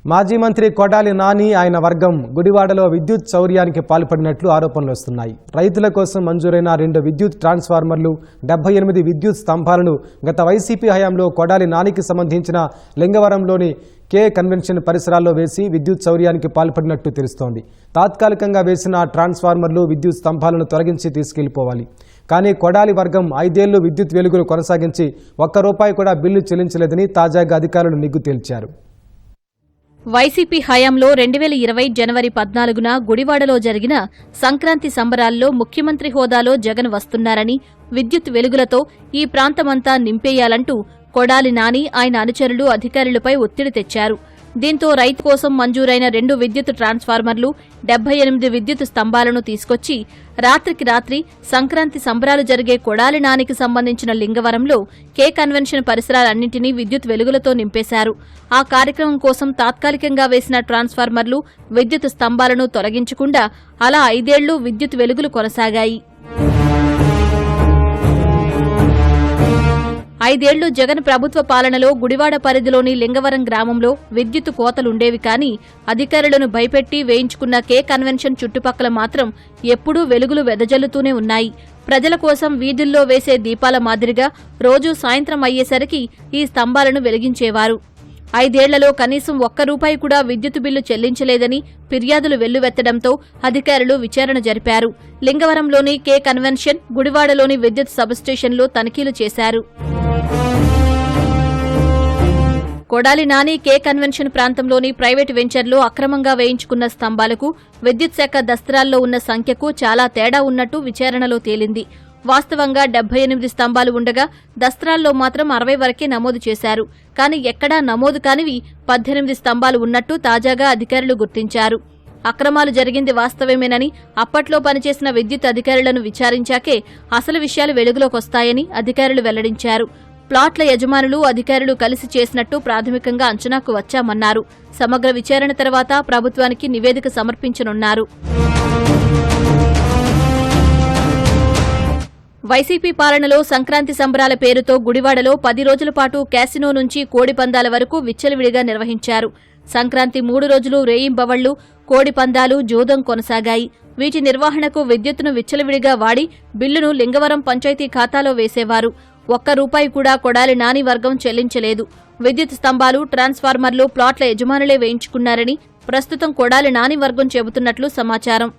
మాజీ మంత్రి కొడాలి నాని ఆయన వర్గం గుడివాడలో విద్యుత్ చౌర్యానికి పాల్పడినట్లు ఆరోపణలు వస్తున్నాయి. రైతుల కోసం మంజూరైన 2 విద్యుత్ ట్రాన్స్ఫార్మర్లు, 78 విద్యుత్ స్తంభాలను గత వైసీపీ హయాంలో కొడాలి నానికి సంబంధించిన లింగవరంలోని కే కన్వెన్షన్ పరిసరాల్లో వేసి విద్యుత్ చౌర్యానికి పాల్పడినట్టు తెలుస్తోంది. తాత్కాలికంగా వేసిన ట్రాన్స్ఫార్మర్లు, విద్యుత్ స్తంభాలను తొలగించి తీసుకెళ్లిపోవాలి. కానీ కొడాలి వర్గం 5 ఏళ్లు విద్యుత్ వెలుగులు కొనసాగించి ₹1 కూడా బిల్లు చెల్లించలేదని తాజాగా అధికారులు నిగ్గు తేల్చారు. వైసీపీ హయాంలో 2020 జనవరి 14న గుడివాడలో జరిగిన సంక్రాంతి సంబరాల్లో ముఖ్యమంత్రి హోదాలో జగన్ వస్తున్నారని, విద్యుత్ వెలుగులతో ఈ ప్రాంతమంతా నింపేయాలంటూ కొడాలి నాని ఆయన అనుచరులు అధికారులపై ఒత్తిడి తెచ్చారు. దీంతో రైతు కోసం మంజూరైన 2 విద్యుత్ ట్రాన్స్ఫార్మర్లు, 78 విద్యుత్ స్తంభాలను తీసుకొచ్చి రాత్రికి రాత్రి సంక్రాంతి సంబరాలు జరిగే కొడాలి నానికి సంబంధించిన లింగవరంలో కే కన్వెన్షన్ పరిసరాలన్నింటినీ విద్యుత్ వెలుగులతో నింపేశారు. ఆ కార్యక్రమం కోసం తాత్కాలికంగా వేసిన ట్రాన్స్ఫార్మర్లు, విద్యుత్ స్తంభాలను తొలగించకుండా అలా 5 ఏళ్లు విద్యుత్ వెలుగులు కొనసాగాయి. 5 ఏళ్లు జగన్ ప్రభుత్వ పాలనలో గుడివాడ పరిధిలోని లింగవరం గ్రామంలో విద్యుత్ కోతలుండేవి. కానీ అధికారులను భయపెట్టి వేయించుకున్న కే కన్వెన్షన్ చుట్టుపక్కల మాత్రం ఎప్పుడూ వెలుగులు వెదజల్లుతూనే ఉన్నాయి. ప్రజల కోసం వీధుల్లో వేసే దీపాల మాదిరిగా రోజూ సాయంత్రం అయ్యేసరికి ఈ స్తంభాలను వెలిగించేవారు. 5 ఏళ్లలో కనీసం ₹1 కూడా విద్యుత్ బిల్లు చెల్లించలేదని ఫిర్యాదులు వెల్లువెత్తడంతో అధికారులు విచారణ జరిపారు. లింగవరంలోని కే కన్వెన్షన్, గుడివాడలోని విద్యుత్ సబ్స్టేషన్లో తనిఖీలు చేశారు. కొడాలి నాని కే కన్వెన్షన్ ప్రాంతంలోని ప్రైవేటు వెంచర్లో అక్రమంగా వేయించుకున్న స్తంభాలకు విద్యుత్ శాఖ దస్త్రాల్లో ఉన్న సంఖ్యకు చాలా తేడా ఉన్నట్టు విచారణలో తేలింది. వాస్తవంగా 78 స్తంభాలు ఉండగా దస్త్రాల్లో మాత్రం 60 వరకే నమోదు చేశారు. కానీ ఎక్కడా నమోదు కానివి 18 స్తంభాలు ఉన్నట్టు తాజాగా అధికారులు గుర్తించారు. అక్రమాలు జరిగింది వాస్తవమేనని, అప్పట్లో పనిచేసిన విద్యుత్ అధికారులను విచారించాకే అసలు విషయాలు వెలుగులోకొస్తాయని అధికారులు వెల్లడించారు. ప్లాట్ల యజమానులు, అధికారులు కలిసి చేసినట్టు ప్రాథమికంగా అంచనాకు వచ్చామన్నారు. సమగ్ర విచారణ తర్వాత ప్రభుత్వానికి నివేదిక సమర్పించనున్నారు. వైసీపీ పాలనలో సంక్రాంతి సంబరాల పేరుతో గుడివాడలో 10 రోజుల పాటు క్యాసినో నుంచి కోడిపందాల వరకు విచ్చలవిడిగా నిర్వహించారు. సంక్రాంతి 3 రోజులు రేయింబవళ్లు, కోడిపందాలు, జూదం కొనసాగాయి. వీటి నిర్వహణకు విద్యుత్తును విచ్చలవిడిగా వాడి బిల్లును లింగవరం పంచాయతీ ఖాతాలో వేసేవారు. ₹1 కూడా కొడాలి నాని వర్గం చెల్లించలేదు. విద్యుత్ స్తంభాలు, ట్రాన్స్ఫార్మర్లు ప్లాట్ల యజమానులే వేయించుకున్నారని ప్రస్తుతం కొడాలి నాని వర్గం చెబుతున్నట్లు సమాచారం.